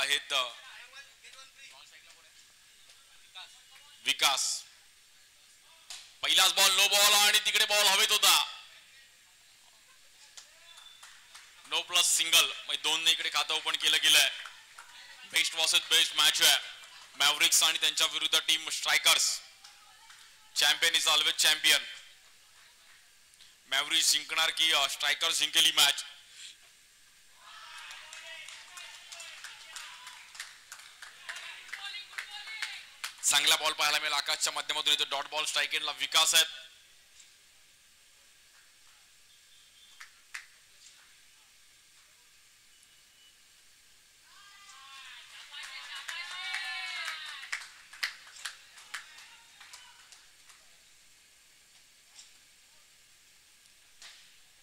आहेत विकास. पहिलाच ball no ball आणि तिकडे बॉल हवेत होता. नो प्लस सिंगल म्हणजे दोन इकडे खातं ओपन केलं गेलंय. बेस्ट वर्सेस बेस्ट मॅच आहे. मॅव्हरिक्स आणि त्यांच्या विरुद्ध team Strikers. Champion is always champion. Mavericks जिंकणार की स्ट्रायकर्स जिंकेल ही मॅच. चांगला बॉल पाहायला मिळेल आकाशच्या माध्यमातून. इथे डॉट बॉल स्ट्राईक एंडला विकास आहेत.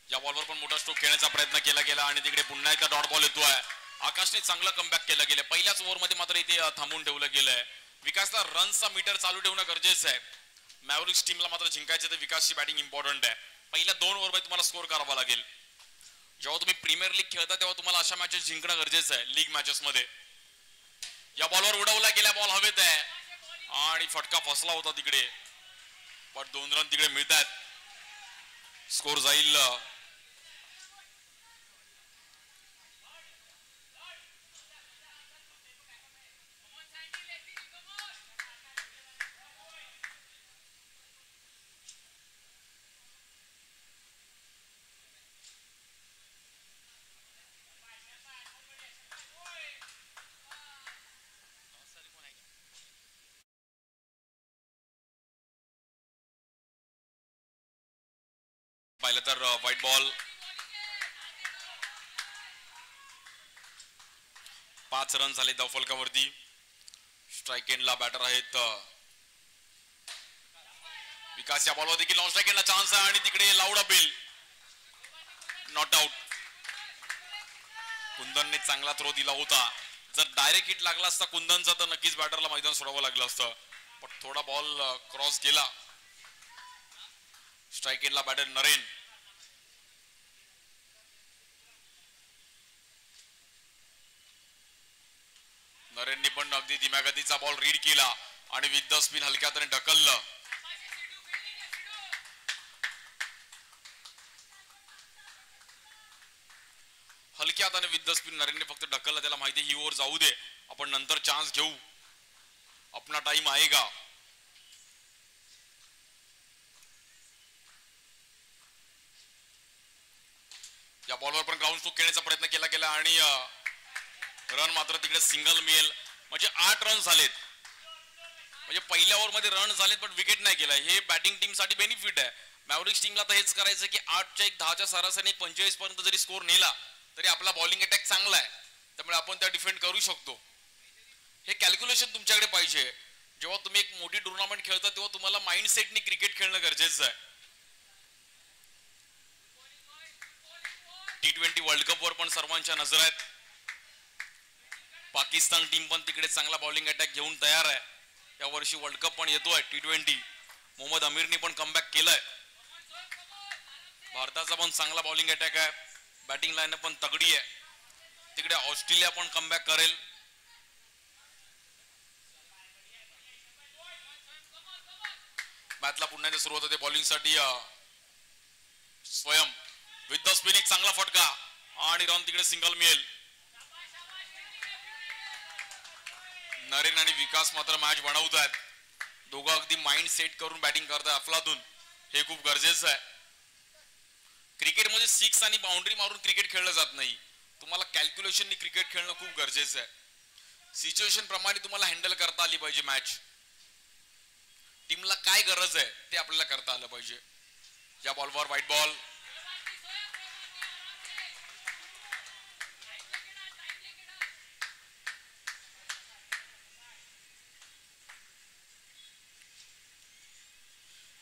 या बॉलवर पण मोठा स्ट्रोक खेळण्याचा प्रयत्न केला गेला आणि तिकडे पुन्हा एकदा डॉट बॉल येतोय. आकाशने चांगलं कमबॅक केलं गेलं. पहिल्याच ओव्हरमध्ये मात्र इथे थांबून ठेवलं गेलंय. विकासला रनचा मीटर चालू ठेवणं गरजेचं आहे. मॅव्हरिक्स टीमला मात्र जिंकायचं तर विकासची बॅटिंग इम्पॉर्टंट आहे. पहिल्या 2 ओव्हरमध्ये तुम्हाला स्कोर करावा लागेल. जेव्हा तुम्ही प्रीमियर लीग खेळता तेव्हा तुम्हाला अशा मॅचेस जिंकणं गरजेचं आहे लीग मॅचेस मध्ये. या बॉलवर उडवला गेला. बॉल हवेत आहे आणि फटका फसला होता तिकडे. पण 2 रन तिकडे मिळतात. स्कोर जाईल पाहिलं तर व्हाईट बॉल. 5 रन झाले धावफलकावरती. स्ट्राईक एंडला बॅटर आहेत विकास. या बॉलवर देखील नॉन स्ट्राईक एंडला चान्स आहे आणि तिकडे लाऊड अपील. Not out. कुंदनने चांगला थ्रो दिला होता. जर डायरेक्ट हिट लागला असता कुंदनचा तर नक्कीच बॅटरला मैदान सोडावं लागलं असतं. पण थोडा बॉल क्रॉस गेला. स्ट्राईक एंडला बॅटर नरेन. नरेनने पण अगदी धीम्या गतीचा बॉल रीड केला आणि विथ द स्पिन हलक्यात ढकललं. हलक्यात आणि विथ द स्पिन नरेनने फक्त ढकललं. त्याला माहिती ही ओव्हर जाऊ दे, आपण नंतर चान्स घेऊ, अपना टाइम आएगा. या बॉलवर पण ग्राउंड स्ट्रोक खेळण्याचा प्रयत्न केला गेला आणि रन मात्र तिकडे सिंगल मिळेल. म्हणजे 8 रन झालेत. म्हणजे पहिल्या ओव्हर मध्ये रन झालेत पण विकेट नाही केला. हे बॅटिंग टीम साठी बेनिफिट आहे. मॅव्हरिक्स टीमला तर हेच करायचं की 8च्या 10च्या सरासरी 45 पर्यंत जरी स्कोर नेला तरी आपला बॉलिंग अटॅक चांगला आहे. त्यामुळे आपण त्या डिफेंड करू शकतो. हे कॅल्क्युलेशन तुमच्याकडे पाहिजे. जेव्हा तुम्ही एक मोठी टुर्नामेंट खेळता तेव्हा तुम्हाला माइंडसेटनी क्रिकेट खेळणं गरजेचं आहे. T20 वर्ल्ड कप वर पण सर्वांच्या नजर आहेत. पाकिस्तान टीम पण तिकडे चांगला बॉलिंग अटॅक घेऊन तयार आहे. या वर्षी वर्ल्ड कप पण येतोय T20. मोहम्मद अमीरने पण कमबॅक केलंय. भारताचा पण चांगला बॉलिंग अटॅक आहे. बॅटिंग लाईन पण तगडी आहे. तिकडे ऑस्ट्रेलिया पण कमबॅक करेल. मॅचला पुन्हा सुरुवात होते बॉलिंग साठी. स्वयं विथ द स्पिन एक चांगला फटका आणि रन तिकडे सिंगल मिळेल. नरेन आणि विकास मात्र मॅच बनवत आहेत. दोघं अगदी माइंड सेट करून बॅटिंग करतात. अफलातून हे खूप गरजेचं आहे. क्रिकेटमध्ये 6 आणि बाउंड्री मारून क्रिकेट खेळलं जात नाही. तुम्हाला कॅल्क्युलेशननी क्रिकेट खेळणं खूप गरजेचं आहे. सिच्युएशन प्रमाणे तुम्हाला हँडल करता आली पाहिजे मॅच. टीमला काय गरज आहे ते आपल्याला करता आलं पाहिजे. या बॉलवर व्हाईट बॉल.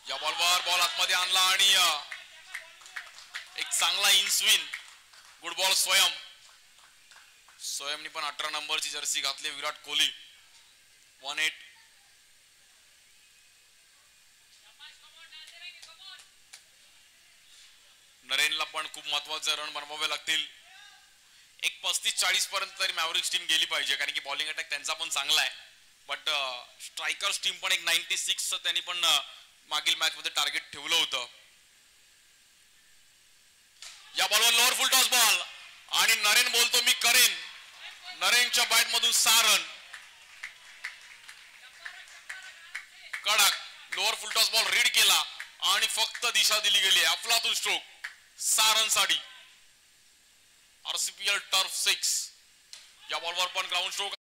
या बॉलवर बॉल आतमध्ये आणला आणि एक चांगला इन स्विंग. गुड बॉल स्वयं. स्वयंनी पण 18 नंबरची जर्सी घातली. विराट कोहली 1-8. नरेनला पण खूप महत्वाचे रन बनवावे लागतील. एक 35-40 पर्यंत तरी मॅव्हरिक्स टीम गेली पाहिजे, कारण की बॉलिंग अटॅक त्यांचा पण चांगला आहे. बट स्ट्रायकर्स टीम पण एक 96 त्यांनी पण मागील मॅच मध्ये टार्गेट ठेवलं होतं. या बॉलवर लोअर फुल टॉस बॉल आणि नरेन बोलतो मी करेन. नरेनच्या बॅट मधून 6 रन. कडक lower full toss ball read केला आणि फक्त दिशा दिली गेली. अफलातून स्ट्रोक 6 रन साठी. आरसीपीएल टर्फ 6. या बॉलवर पण ग्राउंड स्ट्रोक.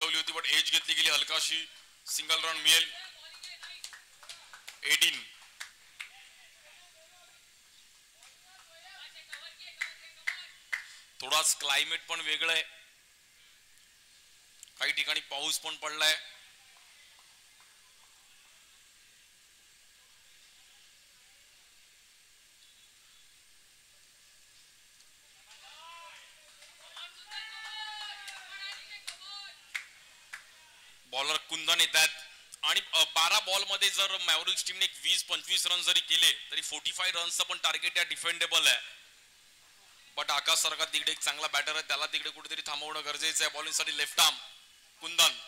होती बट एज घेतली गेली हलकाशी. सिंगल रन मिळेल. 18. थोडाच क्लायमेट पण वेगळं आहे. काही ठिकाणी पाऊस पण पडलाय. बॉलर कुंदन येतात आणि 12 बॉल मध्ये जर मॅव्हरिक्स टीमने 20-25 रन जरी केले तरी 45 रनचं पण टार्गेट या डिफेंडेबल आहे. बट आकाश सारखा तिकडे एक चांगला बॅटर आहे, त्याला तिकडे कुठेतरी थांबवणं गरजेचं आहे. बॉलिंग साठी left arm Kundan.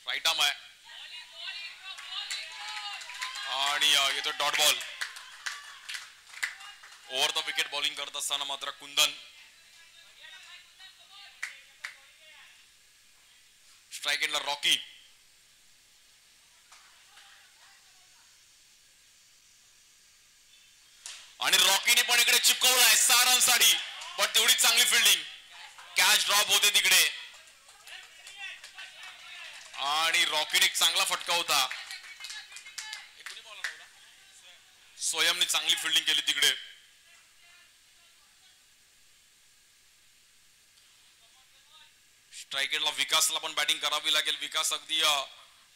Right arm आहे आणि येतो dot ball. Over the wicket bowling करत असताना मात्र कुंदन. स्ट्राइक एंडला रॉकी. आणि रॉकीने पण इकडे चिपकवलाय 6 रन साठी. पण तेवढी चांगली फिल्डिंग. कॅच ड्रॉप होते तिकडे आणि रॉकीने चांगला फटका होता. स्वयंने चांगली फिल्डिंग केली तिकडे. स्ट्राइक एंडला विकासला पण बॅटिंग करावी लागेल. विकास अगदी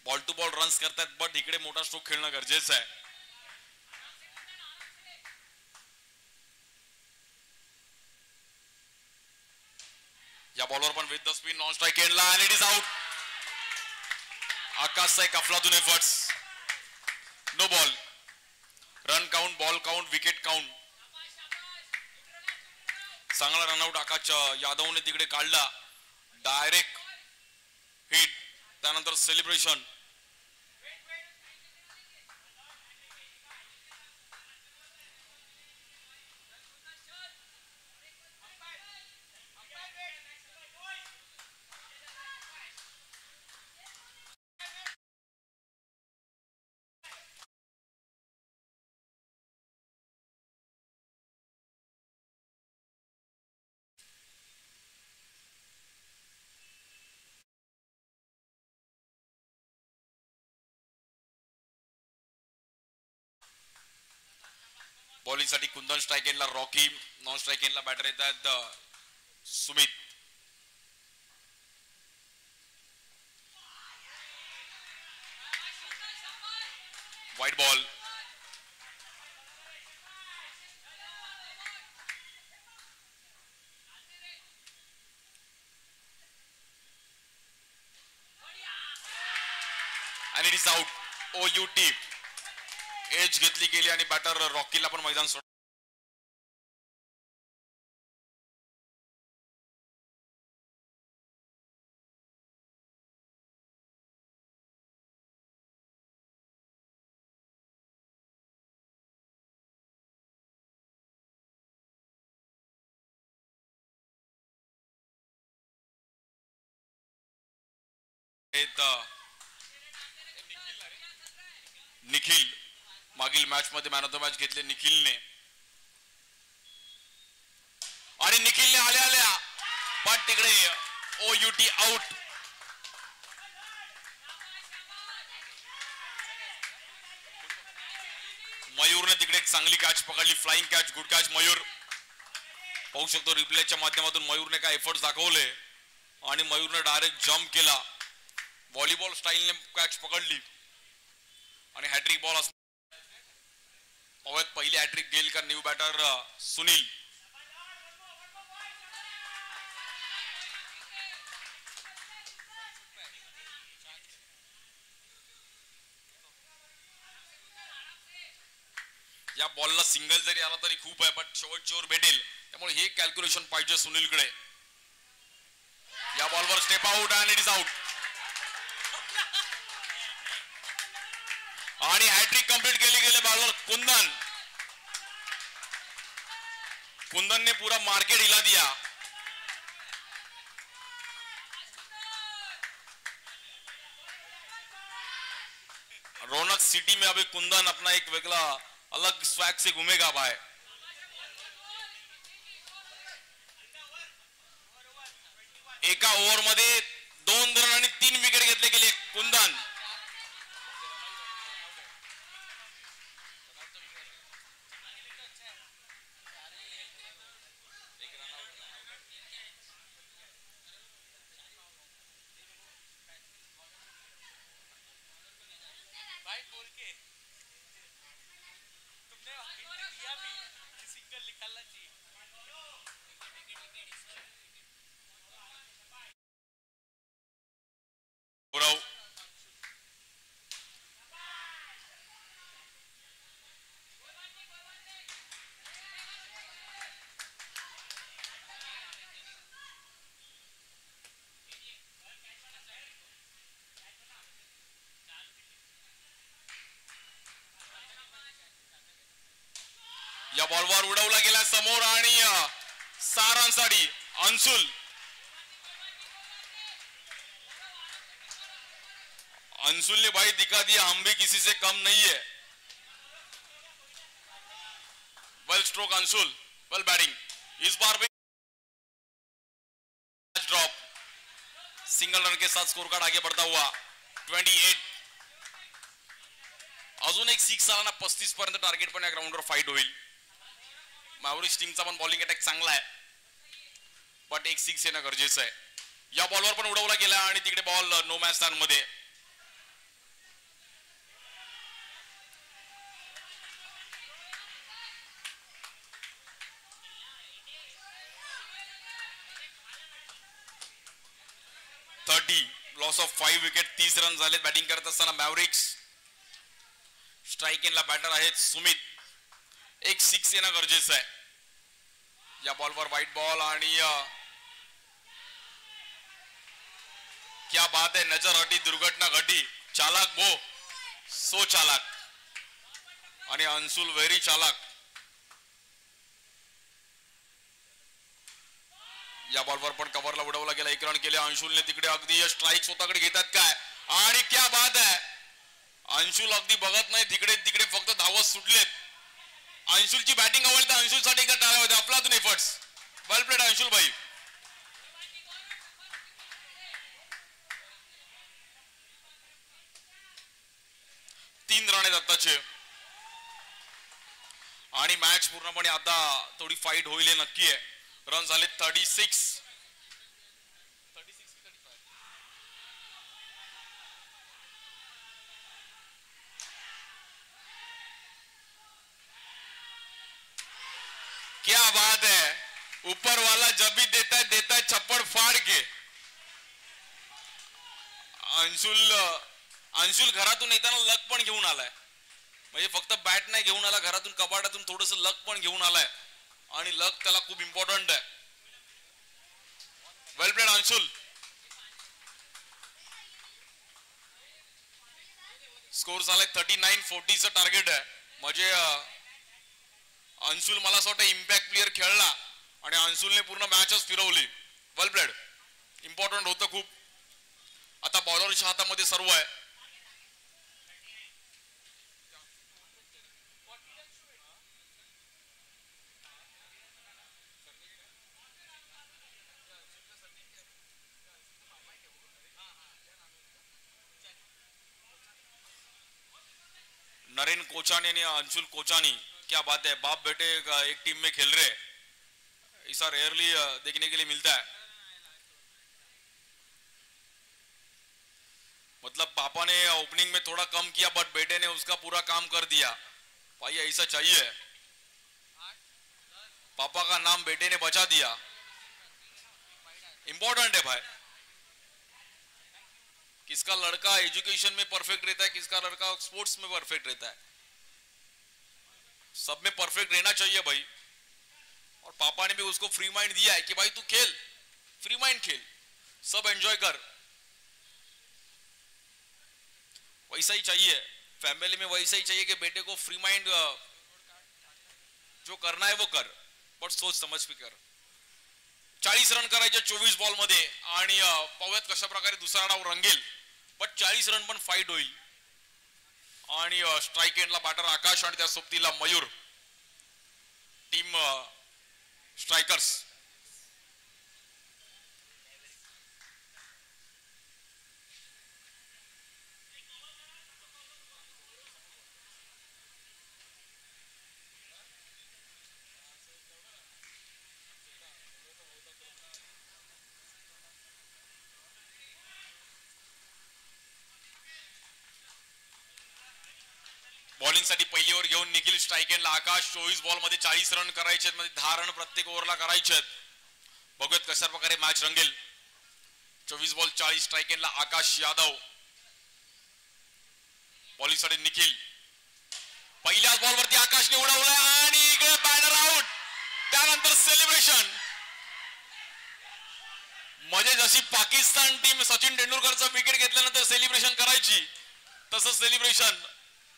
बॉल टू बॉल रन्स करतात, बट इकडे मोठा स्ट्रोक खेळणं गरजेचं आहे. या बॉलवर पण with the spin non strike एंडला आणि इट इज आउट. आकाशचा एक अफलातून efforts. No ball. Run count, ball count, wicket count. चांगला रनआउट आकाश यादवने तिकडे काढला. Direct hit. त्यानंतर सेलिब्रेशन. बॉलिंग साठी कुंदन. स्ट्राइक एंडला रॉकी. नॉन स्ट्राइक एंडला बॅटर येतात सुमित. White ball. आणि it is out. OUT. As घेतली गेली आणि बॅटर रॉकीला पण मैदान सोड. निखिल मागील मॅच मध्ये मॅन ऑफ द मॅच घेतले निखिलने आणि निखिलने आल्या आल्या पण तिकडे OUT आउट. मयूरने तिकडे एक चांगली कॅच पकडली, फ्लाइंग कॅच, गुड कॅच मयूर. पाहू शकतो रिप्लेच्या माध्यमातून मयूरने काय एफर्ट्स दाखवले आणि मयूरने डायरेक्ट जम्प केला, व्हॉलीबॉल स्टाईलने कॅच पकडली आणि हॅट्रिक बॉल पाहूयात पहिली हॅट्रिक घेईल का न्यू बॅटर सुनील. या बॉलला सिंगल जरी आला तरी खूप आहे, पण शेवटची ओव्हर भेटेल त्यामुळे हे कॅल्क्युलेशन पाहिजे सुनीलकडे. या बॉलवर स्टेप आउट आणि इट इज आउट. आणि हॅट्रिक कंप्लीट केली गेले बॉलर कुंदन. कुंदन ने पूरा मार्केट हिला दिया. रौनक सिटी में अभी कुंदन अपना एक वेगला अलग स्वैग से घूमेगा भाई. एका ओव्हर मध्ये 2 रन आणि 3 विकेट घेतले गेले कुंदन. या बॉलवर उडवला गेला समोर आणि 6 रनसाठी अंशुल. अंशुल ने भाई दिखा दिया हम भी किसी से कम नहीं है. Well stroke Anshul, well batting. इस बार भी ड्रॉप, सिंगल रन के साथ स्कोर कार्ड आगे बढ़ता हुआ 28. अजून एक 6 आला ना 35 पर्यंत टार्गेट पण या ग्राउंडवर फाईट होईल. मॅव्हरिक्स टीमचा पण बॉलिंग अटॅक चांगला आहे, बट एक 6 येणं गरजेचं आहे. या बॉलवर पण उडवला गेला आणि तिकडे बॉल नो मॅच स्टँड मध्ये. लॉस ऑफ 5 विकेट, 30 रन झाले बॅटिंग करत असताना मॅव्हरिक्स. स्ट्राईक एंडला बॅटर आहेत सुमित. एक 6 येणं गरजेचं आहे. या बॉलवर व्हाईट बॉल आणि क्या बात है, नजर हटी, दुर्घटना घटी. चालाक बो सो चालाक आणि अंशुल व्हेरी चालाक. या बॉलवर पण कव्हरला उडवला गेला, 1 रन केले अंशुलने. तिकडे अगदी स्ट्राईक स्वतःकडे घेतात काय आणि क्या बात आहे, अंशुल अगदी बघत नाही तिकडे तिकडे, फक्त धावत सुटलेत. अंशुलची बॅटिंग आवडते, अंशुलसाठी का टाळ्या होत्या आपलातून एफर्ट्स. वेल प्लेड अंशुल भाई. तीन रन आहेत आताचे आणि मॅच पूर्णपणे आता थोडी फाईट होईल नक्की आहे. रन झाले 36. क्या बात है, ऊपर वाला जब भी देता है छप्पड़ फाड़ के. अंशुल घरातून येताना लक पण घेऊन आलाय, म्हणजे फक्त बॅट नाही घेऊन आला घरातून, कपाटातून थोडस लक पण घेऊन आलाय आणि लक त्याला खूप इम्पॉर्टंट आहे. Well played Anshul. स्कोर झालाय 39-40 टार्गेट आहे. म्हणजे अंशुल मला असं वाटतं इम्पॅक्ट प्लेअर खेळला आणि अंशुलने पूर्ण मॅचच फिरवली. वेल प्लेड, इम्पॉर्टंट होतं खूप. आता बॉलरच्या हातामध्ये सर्व आहे. नरेन कोचानी आणि अंशुल कोचानी, क्या बात है, बाप बेटे एक टीम में खेल रहे, ऐसा रेयरली देखने के लिए मिलता है. मतलब पापा ने ओपनिंग में थोड़ा कम किया बट बेटे ने उसका पूरा काम कर दिया. भाई ऐसा चाहिए, पापा का नाम बेटे ने बचा दिया. इंपॉर्टेंट है भाई. किसका लड़का एजुकेशन में परफेक्ट रहता है, किसका लड़का स्पोर्ट्स में परफेक्ट रहता है. सब में परफेक्ट रहना चाहिए भाई. और पापा ने भी उसको फ्री माइंड दिया है कि भाई तू खेल, फ्री माइंड खेल, सब एंजॉय कर. वैसा ही चाहिए फैमिली में, वैसा ही चाहिए कि बेटे को फ्री माइंड, जो करना है वो कर, बट सोच समझ के कर. 40 रन करायचे 24 बॉल मध्ये आणि पाहूयात कशा प्रकारे दुसरा डाव रंगेल. बट 40 रन पण फाईट होईल. आणि स्ट्राइक एंडला बॅटर आकाश आणि त्या सोबतीला मयूर, टीम स्ट्रायकर्स. बॉलिंग साठी पहिली ओव्हर घेऊन निखिल स्ट्राइक एंडला आकाश. 24 बॉल मध्ये 40 रन करायचे, मध्ये 10 रन प्रत्येक ओव्हरला करायचे. बघूयात कशा प्रकारे मॅच रंगेल. 24 बॉल 40 स्ट्राइक एंडला आकाश यादव. बॉलिंग साठी निखिल. पहिल्याच बॉलवरती आकाशने उडवलाय आणि इकडे बॅनर आउट. त्यानंतर सेलिब्रेशन. म्हणजे जशी पाकिस्तान टीम सचिन तेंडुलकरचा विकेट घेतल्यानंतर सेलिब्रेशन करायची, तसं सेलिब्रेशन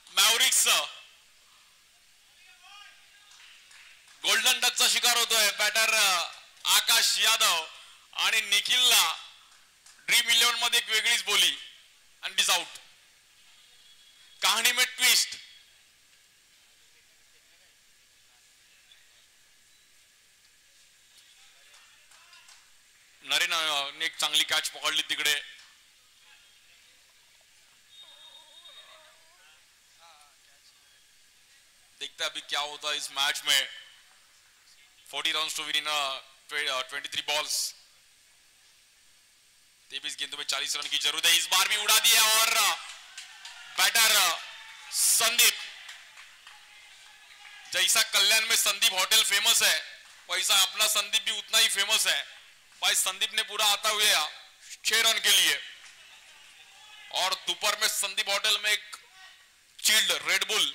मॅव्हरिक्स गोल्डन डकचा शिकार होतोय बॅटर आकाश यादव. आणि निखिलला ड्रीम 11 मध्ये एक वेगळीच बोली आणि डिस आउट. कहाणी में ट्विस्ट. नरेन ने एक चांगली कॅच पकडली तिकडे. देखते हैं अभी क्या होता है इस मैच में. 40 run to win in 23 balls. 23 गेंदों में 40 रन की जरूरत है. इस बार भी उड़ा दिया और बैटर संदीप. जैसा कल्याण में संदीप होटल फेमस है, वैसा अपना संदीप भी उतना ही फेमस है. भाई संदीप ने पूरा आता हुए 6 रन के लिए. और दोपहर में संदीप होटल में एक चिल्ड रेडबुल.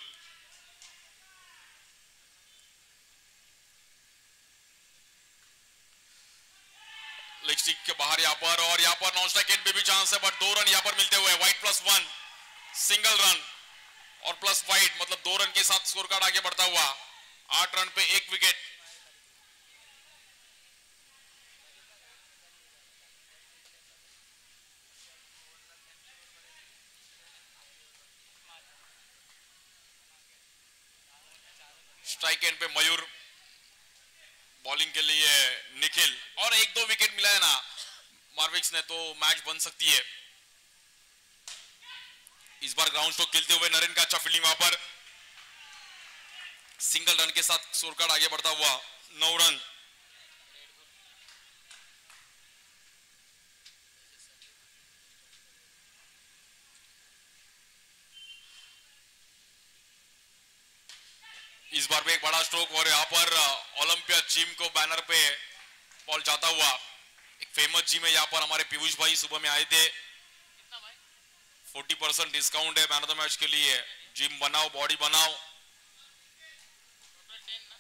लेग स्टिक के बाहर यहाँ पर, और यहाँ पर नॉन स्ट्राइक एंड पे भी चांस है, बट 2 रन यहाँ पर मिलते हुए. वाइट +1 सिंगल रन और प्लस वाइट, मतलब 2 रन के साथ स्कोर कार्ड आगे बढ़ता हुआ. 8 रन पे 1 विकेट. स्ट्राइक एंड पे मयूर. बॉलिंग के लिए निखिल. और 1-2 विकेट मिला है ना मार्विक्स ने तो मैच बन सकती है. इस बार ग्राउंड स्ट्रोक खेलते हुए नरेन का अच्छा फील्डिंग वहां पर. सिंगल रन के साथ स्कोर कार्ड आगे बढ़ता हुआ. 9 रन. इस बार भी एक बड़ा स्ट्रोक, और यहाँ पर ओलंपिया जिम को बैनर पे बॉल जाता हुआ. एक फेमस जिम है यहाँ पर. हमारे पीयूष भाई सुबह में आए थे. 40% डिस्काउंट है मैन ऑफ द मैच के लिए. जिम बनाओ, बॉडी बनाओ.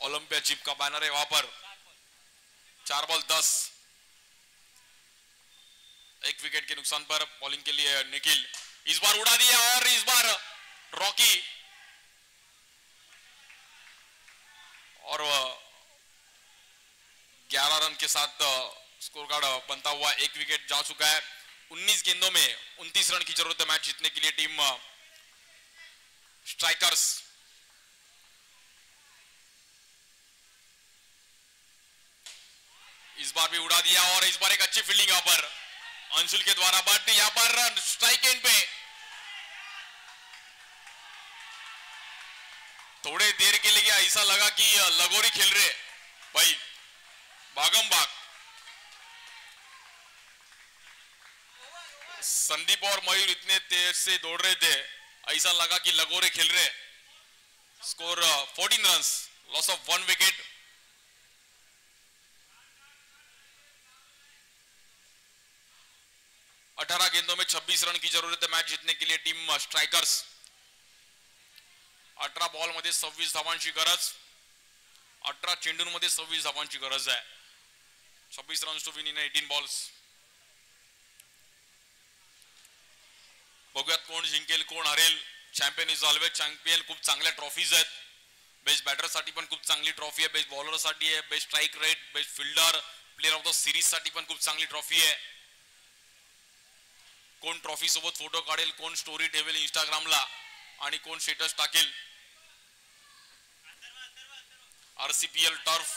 ओलंपिया जिम का बैनर है वहां पर. 4 बॉल 10. 1 विकेट के नुकसान पर बॉलिंग के लिए निखिल. इस बार उड़ा दिया, और इस बार रॉकी. और 11 रन के साथ स्कोर कार्ड बनता हुआ. 1 विकेट जा चुका है. 19 गेंदों में 29 रन की जरूरत है मैच जीतने के लिए टीम स्ट्राइकर्स। इस बार भी उड़ा दिया और इस बार एक अच्छी फील्डिंग यहां पर अंशुल के द्वारा, बट यहां पर स्ट्राइक एंड पे थोड़े देर के लिए ऐसा लगा कि लगोरी खेल रहे भाई, भागम भाग। संदीप और मयूर इतने तेज से दौड़ रहे थे, ऐसा लगा कि लगोरे खेल रहे। Score 14 runs, loss of 1 wicket. अठारह गेंदों में 26 रन की जरूरत है मैच जीतने के लिए टीम स्ट्राइकर्स। 18 बॉल मध्ये 26 धावांची गरज, 18 चेंडूंमध्ये 26 धावांची गरज आहे। 26 runs to win in 18 balls. बघूयात कोण जिंकेल कोण हरेल। Champion is always champion. खूप चांगल्या ट्रॉफीज आहेत। बेस्ट बॅटर साठी पण खूप चांगली ट्रॉफी आहे, बेस्ट बॉलर साठी आहे, best strike rate, best fielder, player of the series साठी पण खूप चांगली ट्रॉफी आहे। कोण ट्रॉफी सोबत फोटो काढेल, कोण स्टोरी ठेवेल इंस्टाग्रामला आणि कोण स्टेटस टाकेल। RCPL turf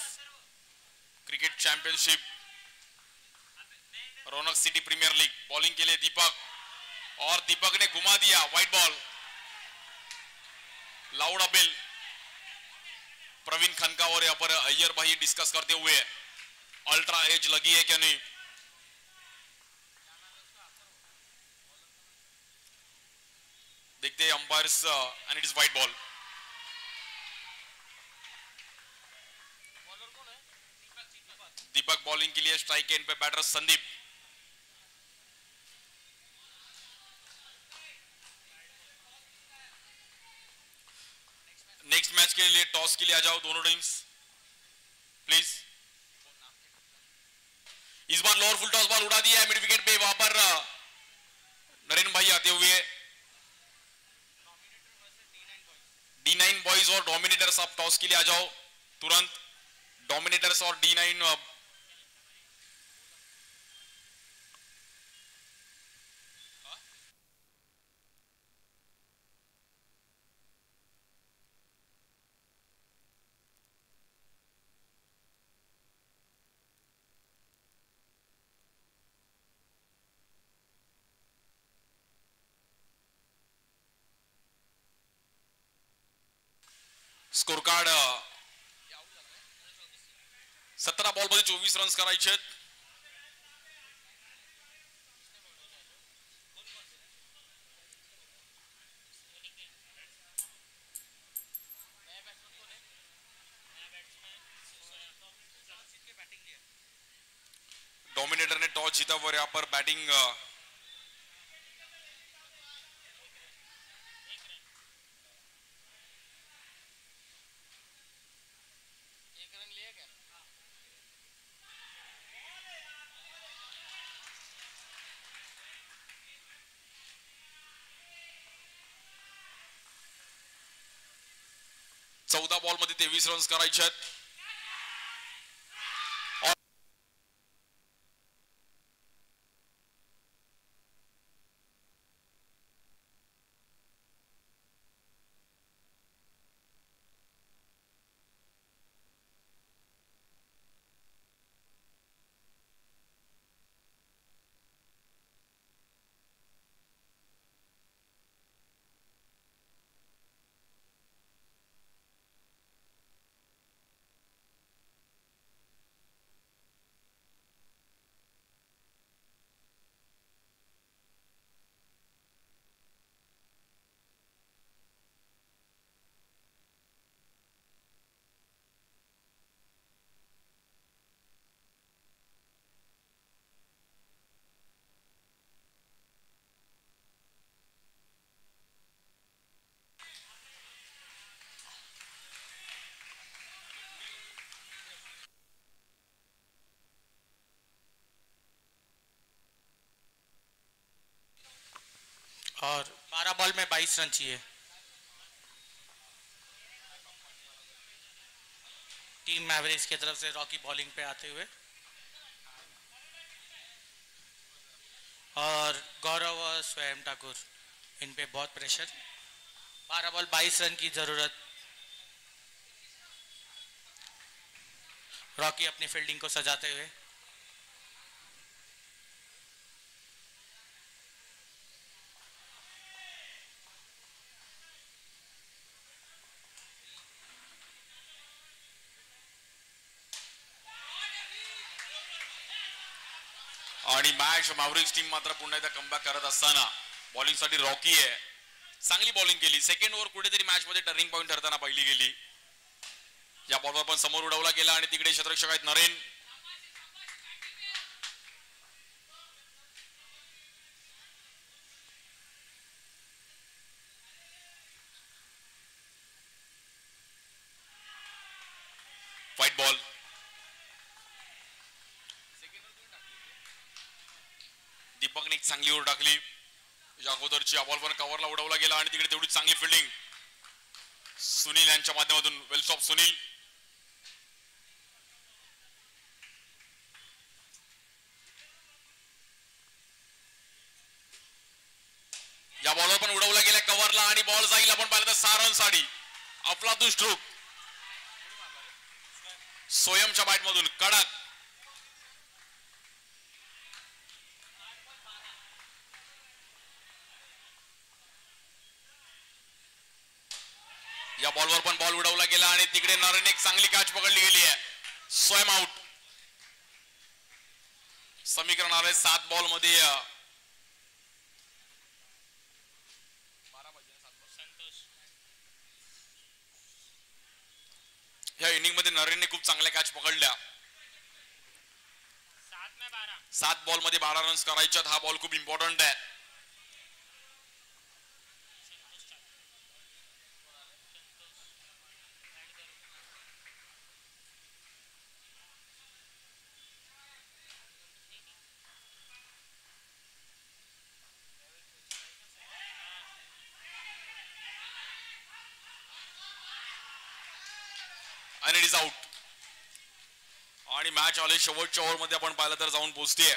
cricket championship, Raunak city premier league. Bowling के लिए दीपक, और दीपक ने घुमा दिया, white ball. Loud appeal, Praveen खनका और यहाँ पर अय्यर भाई डिस्कस करते हुए अल्ट्रा एज लगी है क्या नहीं। देखते हैं umpires, and it is white ball. Deepak bowling के लिए स्ट्राइक एंड पे, बैटर संदीप। नेक्स्ट मैच के लिए टॉस के लिए आ जाओ दोनों टीम्स प्लीज। इस बार लोअर फुल टॉस बॉल उड़ा दिया है मिड विकेट पे, वहां पर नरेंद्र भाई आते हुए। D9 बॉयज और डोमिनेटर्स, आप टॉस के लिए आ जाओ तुरंत। डोमिनेटर्स और D9 स्कोर कार्ड 17 बॉल मध्ये 24 रन्स करायचे। डोमिनेटर ने टॉस जीता और यहाँ पर बैटिंग चौदा बॉल मध्ये 23 रन्स करायचे आहेत। और 12 बॉल में 22 रन चाहिए। टीम मैवरिक्स की तरफ से रॉकी बॉलिंग पे आते हुए, और गौरव और स्वयं ठाकुर, इन पे बहुत प्रेशर। 12 बॉल 22 रन की ज़रूरत। रॉकी अपनी फील्डिंग को सजाते हुए। आणि मॅच मॅव्हरिक्स टीम मात्र पुन्हा एकदा कमबॅक करत असताना बॉलिंग साठी रॉकी आहे, चांगली बॉलिंग केली। सेकंड ओव्हर कुठेतरी मॅच मध्ये टर्निंग पॉइंट ठरताना पहिली गेली। या बॉलवर पण समोर उडवला गेला आणि तिकडे क्षेत्ररक्षक आहेत नरेन। व्हाईट बॉल दीपकने एक चांगली ओव्हर टाकली। या अगोदरची बॉल पण कव्हरला उडवला गेला आणि तिकडे तेवढी चांगली फिल्डिंग सुनील यांच्या माध्यमातून। Well stop Sunil. या बॉलवर पण उडवला गेला कव्हरला आणि बॉल जाईल आपण पाहिलं तर 6 रन साठी अफलातून स्ट्रोक सोयमच्या बॅट मधून कडक। या बॉलवर पण बॉल उडवला गेला आणि तिकडे नरेन एक चांगली कॅच पकडली गेली आहे। स्वयं आउट। समीकरण आले 7 बॉल मध्ये। या इनिंग मध्ये नरेनने खूप चांगल्या कॅच पकडल्या। 7 बॉल मध्ये 12 रन्स करायच्यात। हा बॉल खूप इम्पॉर्टंट आहे। आणि इट इज आउट। आणि मॅच आले शेवटच्या ओव्हर मध्ये आपण पाहिलं तर जाऊन पोहोचतीये।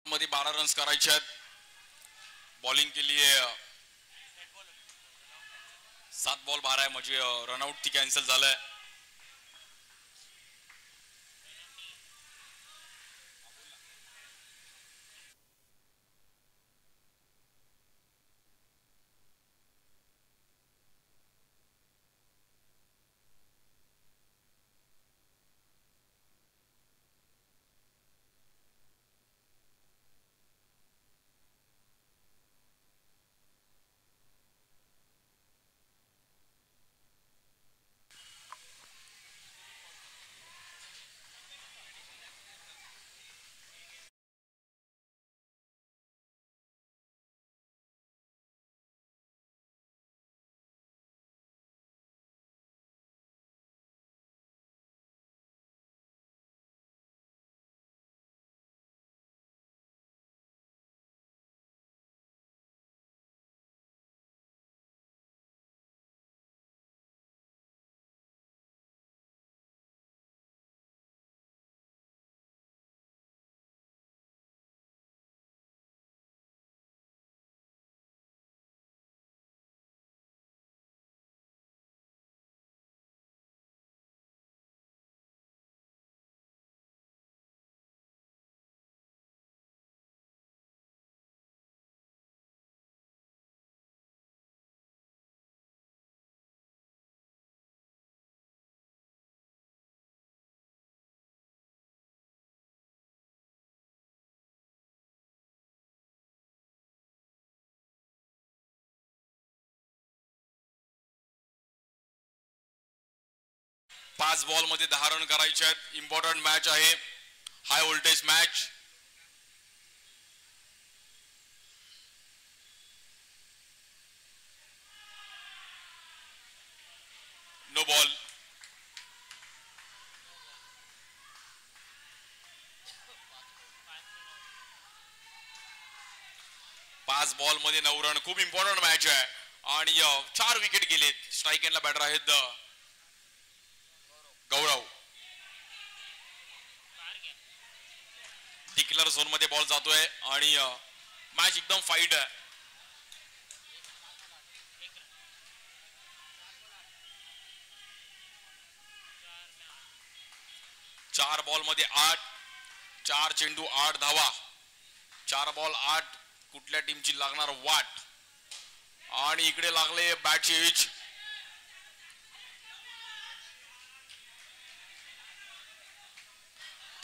मध्ये 12 रन्स करायचे आहेत। बॉलिंग केली आहे 7 बॉल 12 आहे म्हणजे रनआउट ती कॅन्सल झालंय। 5 बॉल मध्ये 10 रन करायचे आहेत. इम्पॉर्टंट मॅच आहे, high voltage match. No ball. पाच बॉल मध्ये 9 रन. खूप इम्पॉर्टंट मॅच आहे आणि 4 विकेट गेलेत. स्ट्राईक एंडला बॅटर आहेत गौरव. डिक्लेअर झोन मध्ये बॉल जातोय आणि मॅच एकदम फाईट आहे. चार बॉल मध्ये 8, 4 चेंडू 8 धावा. 4 बॉल 8. कुठल्या टीमची लागणार वाट. आणि इकडे लागले बॅटची एज.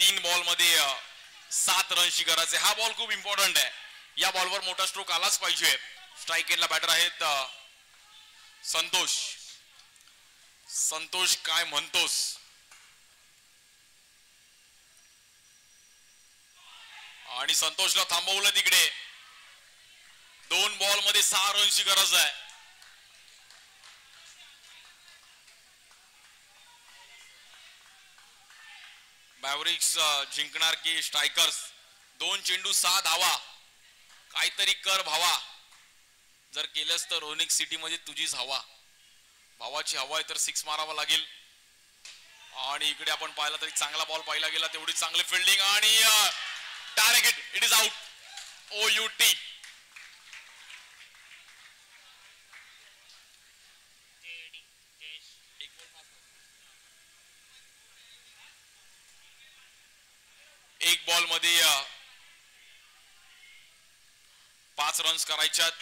3 बॉल मध्ये 7 रनची गरज आहे. हा बॉल खूप इम्पॉर्टंट आहे. या बॉलवर मोठा स्ट्रोक आलाच पाहिजे. स्ट्राईक एंडला बॅटर आहेत संतोष. संतोष काय म्हणतोस. आणि संतोषला थांबवलं तिकडे. 2 बॉल मध्ये 6 रनची गरज आहे. मॅव्हरिक्स जिंकणार की स्ट्रायकर्स. 2 चेंडू 6 धावा. काहीतरी कर भावा. जर केलंस तर रोनिक सिटी मध्ये तुझीच हवा. भावाची हवा आहे तर 6 मारावा लागेल. आणि इकडे आपण पाहिला तरी चांगला बॉल पाहिला गेला. तेवढी चांगली फिल्डिंग आणि direct hit. It is out. OUT. एक बॉल मध्ये 5 रन्स करायच्यात.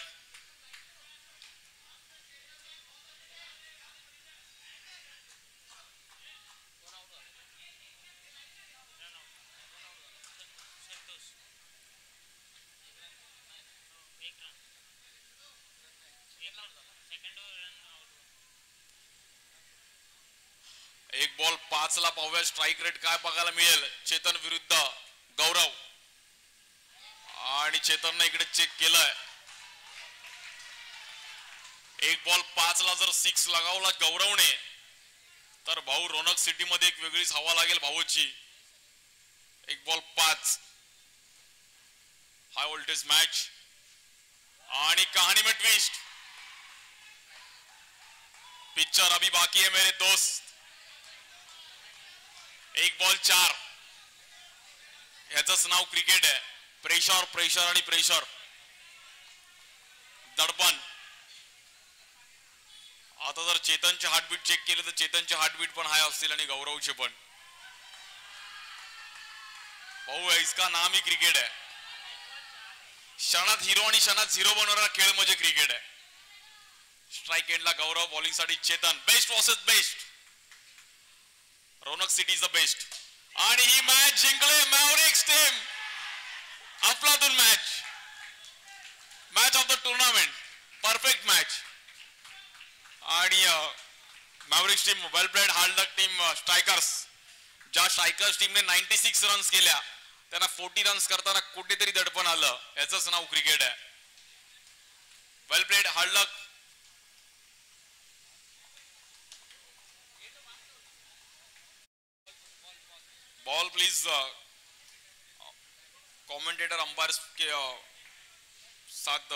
एक बॉल 5 ला पाहूया स्ट्राईक रेट काय बघायला मिळेल. चेतन विरुद्ध गौरव. आणि चेतनने इकडे चेक केलंय. एक बॉल 5 ला जर 6 लगावला गौरवने तर भाऊ रोनक सिटी मध्ये एक वेगळीच हवा लागेल भाऊची. एक बॉल 5. हाय व्होल्टेज मॅच. आणि कहानी में ट्विस्ट. पिक्चर अभी बाकी है मेरे दोस्त. एक बॉल 4. याचंच नाव क्रिकेट आहे. प्रेशर प्रेशर आणि प्रेशर. दडपण. आता जर चेतनचे हार्टबीट चेक केले तर चेतनचे हार्टबीट पण हाय असतील आणि गौरवचे पण. भाऊ इसका नाम ही क्रिकेट आहे. क्षणात हिरो आणि क्षणात झिरो बनवणारा खेळ म्हणजे क्रिकेट आहे. स्ट्राईक एंडला गौरव. बॉलिंग साठी Chetan. Best versus best. Raunak city is the best. आणि ही मॅच जिंकले मॅव्हरिक्स टीम. अफलातून match. Match of the tournament. Perfect match. आणि Mavericks team well played. Hard luck team Strikers. ज्या स्ट्रायकर्स टीमने 96 रन्स केल्या त्यांना 40 रन्स करताना कुठेतरी दडपण आलं. याचंच नाव क्रिकेट आहे. Well played. Hard luck. Ball please. Commentator umpire के साथ